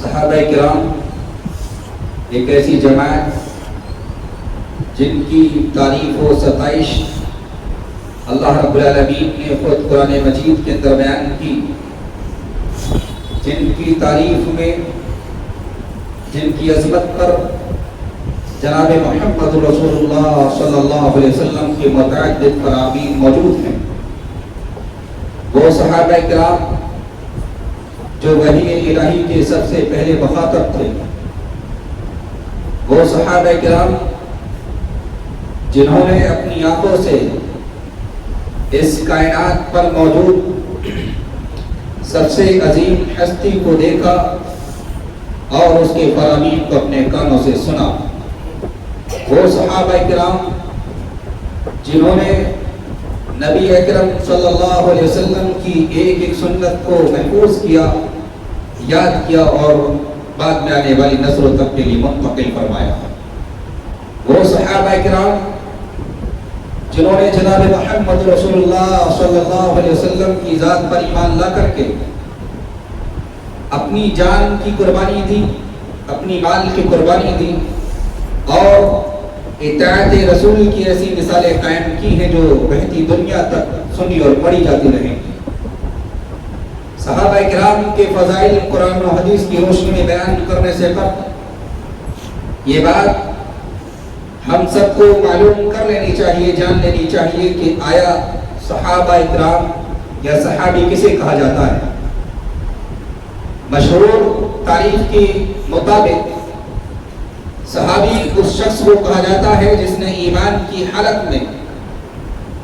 صحابہ کرام ایک ایسی جماعت جن کی تعریف و ستائش اللہ رب العالمین نے خود قرآن مجید کے اندر بیان کی، جن کی تعریف میں، جن کی عظمت پر جناب محمد رسول اللہ صلی اللہ علیہ وسلم کے متعدد فرامین موجود ہیں، وہ صحابہ کرام جو وحی الہی کے سب سے پہلے مخاطب تھے، وہ صحابہ کرام جنہوں نے اپنی آنکھوں سے اس کائنات پر موجود سب سے عظیم ہستی کو دیکھا اور اس کے فرامین کو اپنے کانوں سے سنا، وہ صحابہ کرام جنہوں نے نبی اکرم صلی اللہ علیہ وسلم کی ایک ایک سنت کو محفوظ کیا، یاد کیا اور بعد میں آنے والی نسلوں تک کے لیے منتقل فرمایا، وہ صحابہ کرام جنہوں نے جناب محمد رسول اللہ صلی اللہ علیہ وسلم کی ذات پر ایمان لا کر کے اپنی جان کی قربانی دی، اپنی مال کی قربانی دی اور اطاعت رسول کی ایسی مثالیں قائم کی ہیں جو بہتی دنیا تک سنی اور پڑھی جاتی رہیں گی۔ صحابہ کرام کے فضائل قرآن و حدیث کی روشنی میں بیان کرنے سے قبل یہ بات ہم سب کو معلوم کر لینی چاہیے، جان لینی چاہیے کہ آیا صحابہ کرام یا صحابی کسے کہا جاتا ہے؟ مشہور تاریخ کے مطابق صحابی اس شخص کو کہا جاتا ہے جس نے ایمان کی حالت میں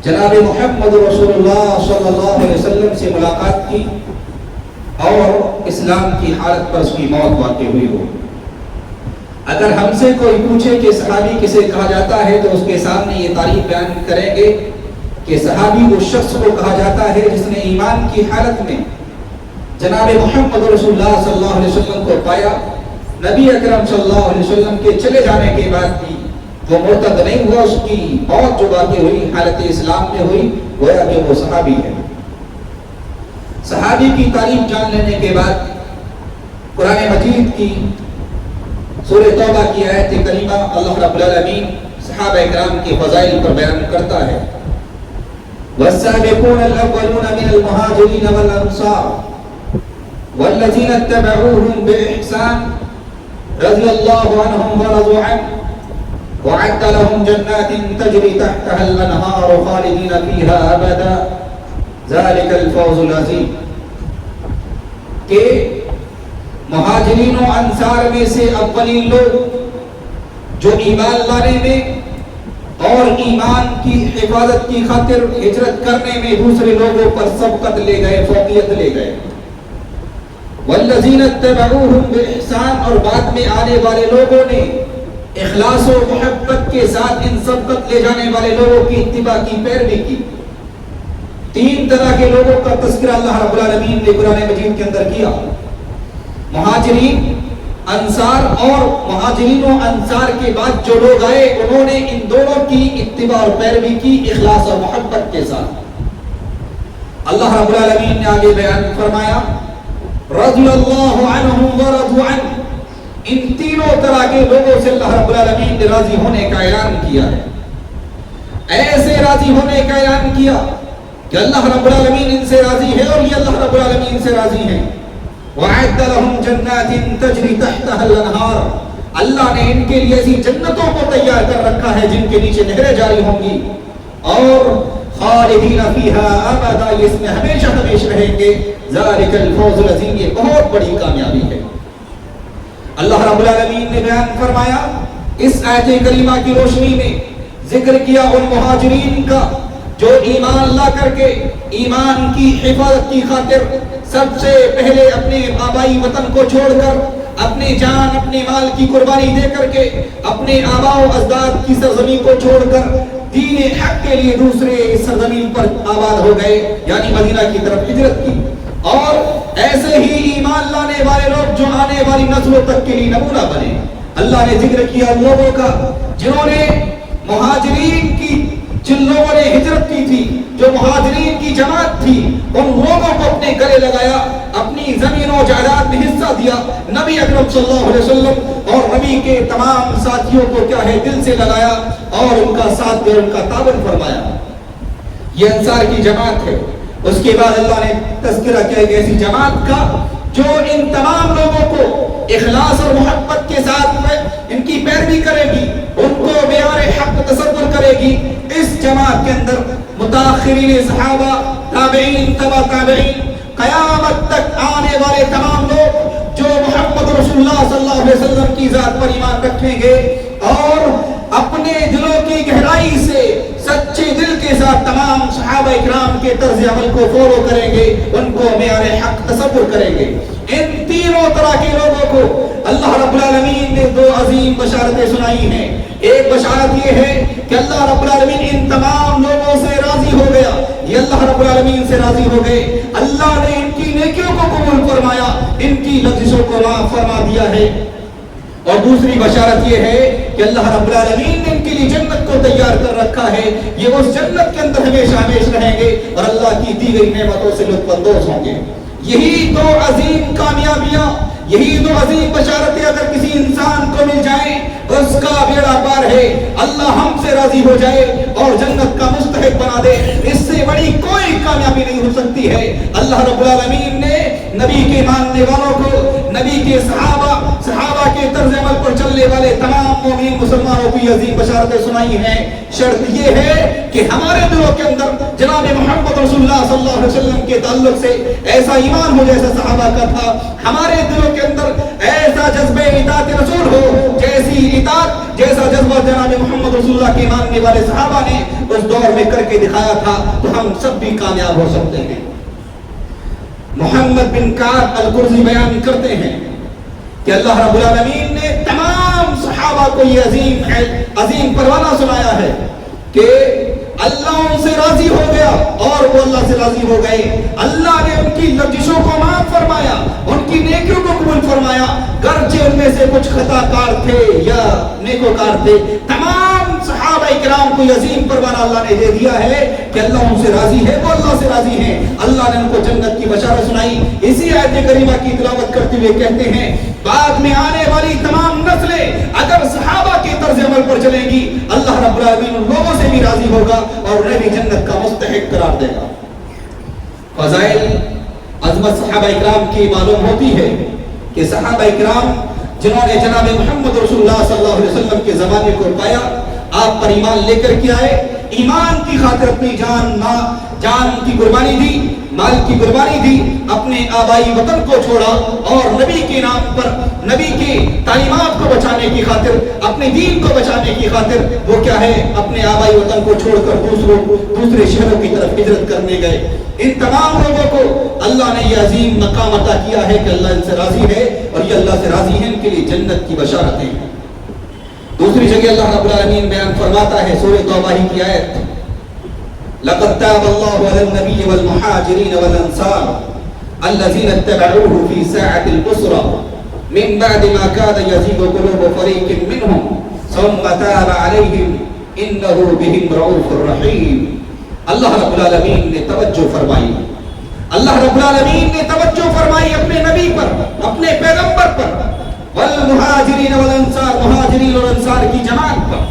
جناب محمد رسول اللہ صلی اللہ علیہ وسلم سے ملاقات کی اور اسلام کی حالت پر اس کی موت واقع ہوئی ہو۔ اگر ہم سے کوئی پوچھے کہ صحابی کسے کہا جاتا ہے تو اس کے سامنے یہ تعریف بیان کریں گے کہ صحابی اس شخص کو کہا جاتا ہے جس نے ایمان کی حالت میں جناب محمد رسول اللہ صلی اللہ علیہ وسلم کو پایا، نبی اکرم صلی اللہ علیہ وسلم کے چلے جانے کے بعد بھی وہ مرتد نہیں ہوا، اس کی موت جو واقع ہوئی حالت اسلام میں ہوئی، گویا کہ وہ صحابی ہے۔ صحابی کی تعریف جان لینے کے بعد قرآن مجید کی سورہ توبہ کی آیت کریمہ اللہ رب العالمین صحابہ کرام کے فضائل پر بیان کرتا ہے، وَالسَّابِقُونَ الْأَوَّلُونَ مِنَ الْمُهَاجِرِينَ وَالْأَنصَارِ وَالَّذِينَ اتَّبَعُوهُم بِإِحْسَانٍ رَضِيَ اللَّهُ عَنْهُمْ وَرَضُوا عَنْهُ وَأَعَدَّ لَهُمْ جَنَّاتٍ تَجْرِي تَحْتَهَا الْأَنْهَارُ خَالِدِينَ فِيهَا أَبَدًا ذَلِكَ الْفَوْزُ الْعَظِيمُ کہ مہاجرین و انصار میں سے اولین لوگ جو ایمان لانے میں اور ایمان کی حفاظت کی خاطر ہجرت کرنے میں دوسرے لوگوں پر سبقت لے گئے، فوقیت لے گئے، والذین اتبعوہم بإحسان اور بعد میں آنے والے لوگوں نے اخلاص و محبت کے ساتھ ان سبقت لے جانے والے لوگوں کی اتباع کی، پیروی کی۔ تین طرح کے لوگوں کا تذکرہ اللہ رب العالمین نے قرآن مجید کے اندر کیا، مہاجرین، انصار، اور مہاجرین و انصار کے بعد جو لوگ آئے انہوں نے ان دونوں کی اتباع اور پیروی کی اخلاص اور محبت کے ساتھ۔ اللہ رب العالمین نے آگے بیان فرمایا، رضی اللہ عنہم ورضوا عنہ، ان تینوں طرح کے لوگوں سے اللہ رب العالمین نے راضی ہونے کا اعلان کیا ہے۔ ایسے راضی ہونے کا اعلان کیا کہ اللہ رب العالمین ان سے راضی ہے اور یہ اللہ رب العالمین سے راضی ہیں۔ وَأَعَدَّ لَهُمْ جَنَّاتٍ تَجْرِي تَحْتَهَا الْأَنْهَارُ، اللہ نے ان کے لیے ایسی جنتوں کو تیار کر رکھا ہے جن کے نیچے نہریں جاری ہوں گی، اور خالدین فیہا ابدا، اس میں ہمیشہ ہمیشہ رہیں گے۔ ذالک الفوز العظیم، یہ بہت بڑی کامیابی ہے۔ اللہ رب العالمین نے بیان فرمایا، اس آیت کریمہ کی روشنی میں ذکر کیا ان مہاجرین کا جو ایمان لا کر کے ایمان کی حفاظت کی خاطر سب سے پہلے اپنے آبائی وطن کو چھوڑ کر، اپنی جان اپنے مال کی قربانی دے کر کے، اپنے آباء و اجداد کی سرزمین کو چھوڑ کر دین حق کے لیے دوسرے سرزمین پر آباد ہو گئے، یعنی مدینہ کی طرف ہجرت کی۔ اور ایسے ہی ایمان لانے والے لوگ جو آنے والی نسلوں تک کے لیے نمونہ بنے۔ اللہ نے ذکر کیا لوگوں کا جنہوں نے مہاجرین کی، جن لوگوں نے ہجرت کی تھی جو مہاجرین کی جماعت تھی ان لوگوں کو اپنے گلے لگایا، اپنی زمین و جائیداد میں حصہ دیا، نبی اکرم صلی اللہ علیہ وسلم اور نبی کے تمام ساتھیوں کو کیا ہے دل سے لگایا اور ان کا ساتھ دیا، ان کا تعاون فرمایا۔ یہ انصار کی جماعت ہے۔ اس کے بعد اللہ نے تذکرہ کیا ایک ایسی جماعت کا جو ان تمام لوگوں کو اخلاص اور محبت کے ساتھ ان کی پیروی کرے گی، ان کو معیار حق تصور کرے گی۔ اس جماعت کے اندر متاخرین صحابہ، تابعین، تبع تابعین، قیامت تک آنے والے تمام لوگ جو محمد رسول اللہ صلی اللہ علیہ وسلم کی ذات پر ایمان رکھیں گے اور اپنے دلوں کی گہرائی سے سچے دل کے ساتھ تمام صحابہ اکرام کے طرز عمل کو فالو کریں گے، ان کو معیار حق تصور کریں گے۔ ان تینوں طرح کے لوگوں کو اللہ رب العالمین نے دو عظیم بشارتیں سنائی ہیں۔ ایک بشارت یہ ہے کہ اللہ رب العالمین ان تمام لوگوں سے راضی ہو گیا، یہ اللہ رب العالمین سے راضی ہو گئے، اللہ نے ان کی نیکیوں کو قبول فرمایا، ان کی لغزشوں کو معاف فرما دیا ہے۔ اور دوسری بشارت یہ ہے کہ اللہ رب العالمین نے ان کے لیے جنت کو تیار کر رکھا ہے، یہ اس جنت کے اندر ہمیشہ ہمیشہ رہیں گے اور اللہ کی دی گئی نعمتوں سے لطف اندوز ہوں گے۔ یہی دو عظیم کامیابیاں، یہی دو عظیم بشارتیں اگر کسی انسان کو مل جائیں اس کا بیڑا پار ہے، اللہ ہم سے راضی ہو جائے اور جنت کا مستحق بنا دے، اس سے بڑی کوئی کامیابی نہیں ہو سکتی ہے۔ اللہ رب العالمین نے نبی کے ماننے والوں کو، نبی کے صحابہ کے طرز عمل پر چلنے والے تمام مومن مسلمانوں کی عظیم بشارتیں سنائی ہیں۔ شرط یہ ہے کہ ہمارے دلوں کے اندر جناب محمد رسول اللہ صلی اللہ علیہ وسلم کے تعلق سے ایسا ایمان ہو جیسا صحابہ کا تھا، ہمارے دلوں کے اندر ایسا جذبہ اطاعت رسول ہو جیسی اطاعت، جیسا جذبہ جناب محمد رسول اللہ کے ماننے والے صحابہ نے اس دور میں کر کے دکھایا تھا، تو ہم سب بھی کامیاب ہو سکتے ہیں۔ محمد بن کعب القرظی بیان کرتے ہیں کہ اللہ رب العالمین نے تمام صحابہ کو یہ عظیم پروانہ سنایا ہے کہ اللہ ان سے راضی ہو گیا اور وہ اللہ سے راضی ہو گئے۔ اللہ نے ان کی لغزشوں کو معاف فرمایا، ان کی نیکیوں کو قبول فرمایا، گرچہ ان میں سے کچھ خطا کار تھے یا نیکوکار تھے، تمام صحابہ کرام کو عظیم پروانہ اللہ نے دے دیا ہے کہ اللہ ان سے راضی ہے، وہ اللہ سے راضی ہیں۔ اللہ نے ان کو جنت کی بشارت سنائی۔ اسی آیت کریمہ کی تلاوت کرتے ہوئے کہتے ہیں بعد میں آنے والی تمام نسلیں اگر صحابہ کے طرز عمل پر چلیں گی، اللہ رب العالمین ان لوگوں سے بھی راضی ہوگا اور انہیں بھی جنت کا مستحق قرار دے گا۔ فضائل عظمت صحابہ اکرام کی معلوم ہوتی ہے کہ صحابہ اکرام جنہوں نے جناب محمد رسول اللہ صلی اللہ علیہ وسلم کے زمانے کو پایا، آپ پر ایمان لے کر کے آئے، ایمان کی خاطر اپنی جان کی قربانی دی، مال کی قربانی دی، اپنے آبائی وطن کو چھوڑا اور نبی کے نام پر، نبی کی تعلیمات کو بچانے کی خاطر، اپنے دین کو بچانے کی خاطر وہ کیا ہے اپنے آبائی وطن کو چھوڑ کر دوسرے شہروں کی طرف ہجرت کرنے گئے۔ ان تمام لوگوں کو اللہ نے یہ عظیم مقام عطا کیا ہے کہ اللہ ان سے راضی ہے اور یہ اللہ سے راضی ہیں، ان کے لیے جنت کی بشارتیں ہیں۔ دوسری جگہ اللہ رب العالمین بیان فرماتا ہے سورہ توبہ کی آیت لقد تاب الله على النبي والمهاجرين والانصار الذين اتبعوه في ساعة العسرة من بعد ما كاد يزيغ قلوب فريق منهم ثم تاب عليهم انه بهم رؤوف رحيم۔ اللہ رب العالمین نے توجہ فرمائی، اللہ رب العالمین نے توجہ فرمائی اپنے نبی پر، اپنے پیغمبر پر، والمہاجرین والانصار، مہاجرین اور انصار کی جماعت پر،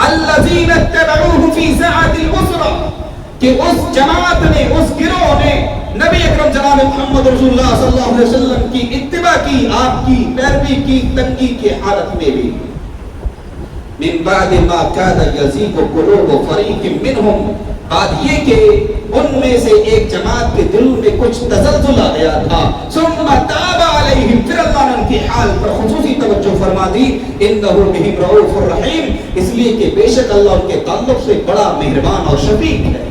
الذین اتبعوه فی ساعة العسرة، کہ اس جماعت نے، اس گروہ نے نبی اکرم جناب محمد رسول اللہ صلی اللہ علیہ وسلم کی اتباع کی، آپ کی پیروی کی تنگی کی حالت میں بھی۔ من بعد ما کاد یزیغ قلوب فریق منہم، بعد یہ کہ ان میں سے ایک جماعت کے دل میں کچھ تزلزل آ گیا تھا، ثم تاب علیہم، پھر اللہ نے ان کی حال پر خصوصی توجہ فرما دی، انہ بہم رؤوف الرحیم، اس لیے کہ بے شک اللہ ان کے تعلق سے بڑا مہربان اور شفیق ہے۔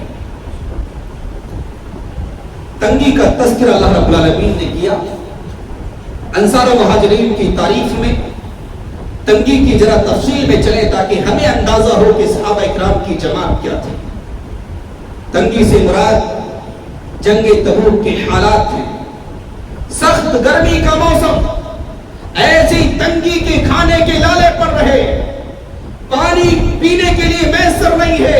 تنگی کا تذکرہ اللہ رب العالمین نے کیا، انصار و مہاجرین کی تعریف میں تنگی کی ذرا تفصیل میں چلے تاکہ ہمیں اندازہ ہو کہ صحابہ اکرام کی جماعت کیا تھی۔ تنگی سے مراد جنگ تبوک کے حالات ہیں، سخت گرمی کا موسم، ایسی تنگی کے کھانے کے لالے پر رہے، پانی پینے کے لیے میسر نہیں ہے،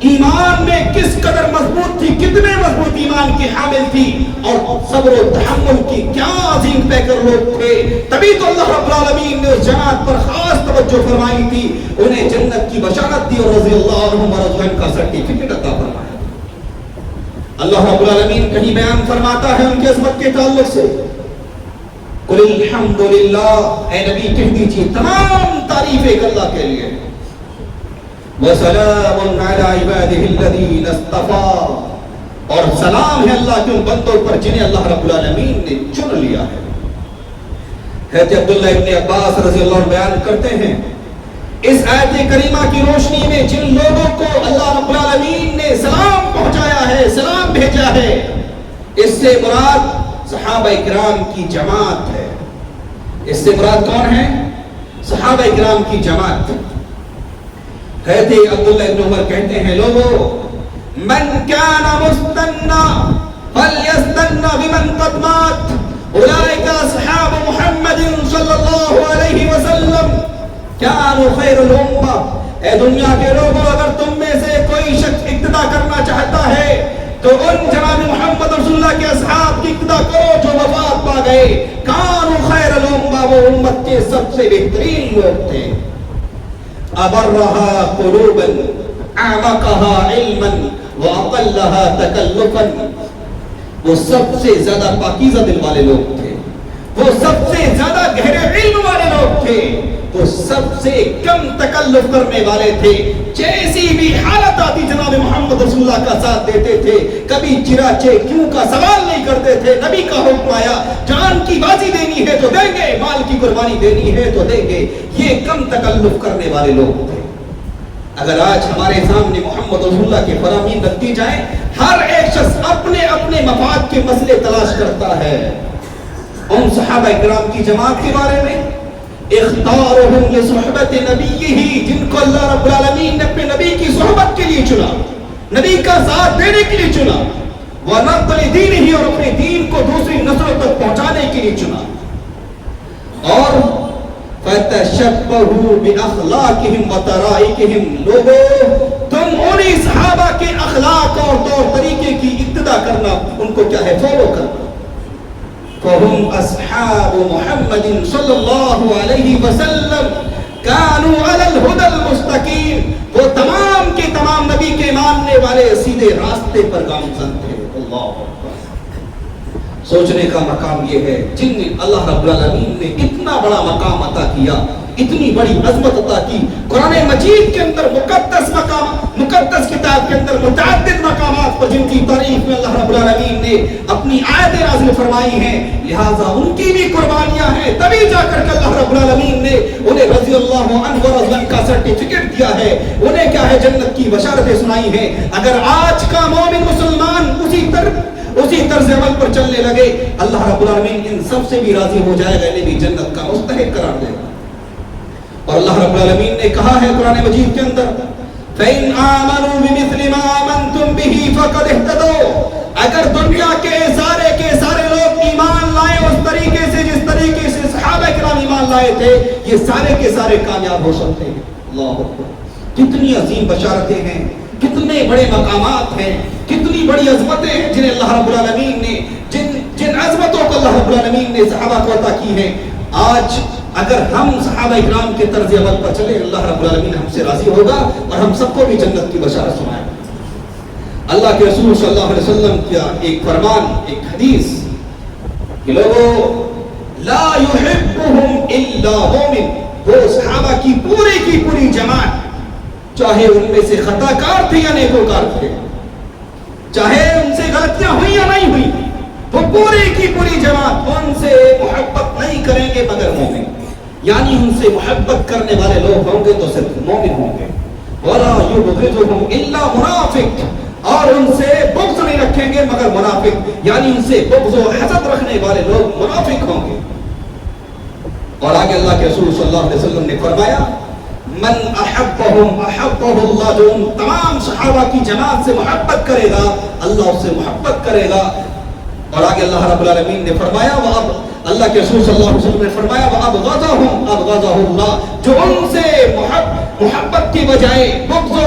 ایمان میں کس قدر مضبوط تھی، کتنے مضبوط ایمان کی حامل تھی، اور صبر و تحمل کی کیا عظیم پیکر لوگ تھے۔ تبھی تو اللہ رب العالمین نے اس جماعت پر خاص توجہ فرمائی تھی، انہیں جنت کی بشارت دی اور رضی اللہ عنہم ورضوان کا سرٹیفکیٹ عطا فرمایا۔ اللہ رب العالمین کہیں بیان فرماتا ہے ان کی عظمت کے تعلق سے، قل الحمدللہ، اے نبی کہہ دیجیے تمام تعریف ایک اللہ کے لیے، وَسَلَامٌ عَلَىٰ عِبَادِهِ الَّذِينَ اصْطَفَىٰ، اور سلام ہے اللہ کے ان بندوں پر جنہیں اللہ رب العالمین نے چن لیا ہے۔ حضرت عبداللہ ابن عباس رضی اللہ عنہ بیان کرتے ہیں، اس آیت کریمہ کی روشنی میں جن لوگوں کو اللہ رب العالمین نے سلام پہنچایا ہے، سلام بھیجا ہے، اس سے مراد صحابہ کرام کی جماعت ہے۔ اس سے مراد کون ہے؟ صحابہ کرام کی جماعت۔ حضرت عبداللہ ابن عمر کہتے ہیں، لوگوں من کان مستنا فلیستنا بمن قد مات اولئک اصحاب محمد صلی اللہ علیہ وسلم كانوا خیر الامہ۔ اے دنیا کے لوگوں، اگر تم میں سے کوئی شخص اقتدا کرنا چاہتا ہے تو ان جناب محمد رسول اللہ کے اصحاب کی اقتدا کرو جو وفات پا گئے۔ كانوا خیر الامہ، وہ امت کے سب سے بہترین لوگ تھے۔ ابرها قلوبا اعمقها علما واقلها تکلفا، وہ سب سے زیادہ پاکیزہ دل والے لوگ تھے، وہ سب سے زیادہ گہرے علم والے لوگ تھے، وہ سب سے کم تکلف کرنے والے تھے۔ جیسی بھی حالت آتی جناب محمد رسول اللہ کا ساتھ دیتے تھے، کبھی چراچے کیوں کا سوال نہیں کرتے تھے۔ نبی کا حکم آیا جان کی بازی دینی ہے تو دیں گے، مال کی قربانی دینی ہے تو دیں گے، یہ کم تکلف کرنے والے لوگ تھے۔ اگر آج ہمارے سامنے محمد رسول اللہ کے فرامین رکھتی جائیں، ہر ایک شخص اپنے اپنے مفاد کے مسئلے تلاش کرتا ہے۔ ان صحابہ کرام کی جماعت کے بارے میں، اختارهم لصحبت نبیہ، جن کو اللہ رب العالمین نے اپنے نبی کی صحبت کے لیے چنا، نبی کا ساتھ دینے کے لیے چنا، ونقل دینہ، اور اپنے دین کو دوسری نسلوں تک پہنچانے کے لیے چنا، اور فتشبہوا باخلاقہم وطرائقہم، لوگوں تم انہی صحابہ کے اخلاق اور طور طریقے کی اقتدا کرنا، ان کو کیا ہے، فالو کرنا۔ فهم اصحاب محمد صلی اللہ علیہ وسلم كانوا على الهدى المستقیم، وہ تمام کے تمام نبی کے ماننے والے سیدھے راستے پر گامزن تھے۔ اللہ سوچنے کا مقام یہ ہے، جن اللہ رب العالمین نے اتنا بڑا مقام عطا کیا، اتنی بڑی عظمت عطا کی، قرآن مجید کے اندر مقدس مقام، مقدس کتاب کے اندر متعدد مقامات پر جن کی تعریف میں اللہ رب العالمین نے اپنی آیتیں نازل فرمائی ہیں، لہٰذا ان کی بھی قربانیاں ہیں، تبھی جا کر کے اللہ رب العالمین نے انہیں رضی اللہ عنہ ورضوان کا سرٹیفکیٹ دیا ہے، انہیں کیا ہے، جنت کی بشارتیں سنائی ہیں۔ اگر آج کا مومن مسلمان اسی طرز عمل پر چلنے لگے، اللہ رب العالمین ان سب سے بھی راضی ہو جائے گا، انہیں بھی جنت کا مستحق قرار دے گا۔ اور اللہ رب العالمین نے کہا ہے قرآن مجید کے اندر، فَإِنْ آمَنُوا بِمِثْلِ مَا آمَنْتُمْ بِهِ فَقَدِ اهْتَدَوْا، اگر دنیا کے سارے لوگ ایمان لائے اس طریقے سے جس طریقے سے صحابہ کرام ایمان لائے تھے، یہ سارے کے سارے کامیاب ہو سکتے ہیں۔ اللہ اکبر، کتنی عظیم بشارتیں ہیں، کتنے بڑے مقامات ہیں، کتنی بڑی عظمتیں ہیں جنہیں اللہ رب العالمین نے، جن عظمتوں کو اللہ رب العالمین نے صحابہ کو عطا کی ہیں۔ آج اگر ہم صحابہ اکرام کے طرز عمل پر چلیں، اللہ رب العالمین ہم سے راضی ہوگا اور ہم سب کو بھی جنت کی بشارت سنائے گا۔ اللہ کے رسول صلی اللہ علیہ وسلم کا ایک فرمان، ایک حدیث کہ لوگوں لا يحبهم الا مومن، وہ صحابہ کی پوری جماعت، چاہے ان میں سے خطا کار تھے یا نیکوکار تھے، چاہے ان سے غلطیاں ہوئی یا نہیں ہوئی، وہ پوری جماعت ان سے محبت نہیں کریں گے مگر مومن، یعنی ان سے محبت کرنے والے لوگ ہوں گے تو صرف مومن ہوں گے۔ وَلَا يُبْغِضُهُمْ إِلَّا مُنَافِقٌ، اور ان سے بغض نہیں رکھیں گے مگر منافق، یعنی ان سے بغض و حسد رکھنے والے لوگ منافق ہوں گے۔ اور آگے اللہ کے رسول صلی اللہ علیہ وسلم نے فرمایا، من احبهم احبه اللہ، جو ان تمام صحابہ کی جماعت سے محبت کرے گا اللہ اس سے محبت کرے گا۔ اور آگے اللہ رب العالمین نے فرمایا، اللہ کے رسول صلی اللہ علیہ وسلم نے فرمایا، وَأَبْغَضَهُمْ أَبْغَضَهُ اللَّهُ، جو ان سے محبت کی بجائے بغض و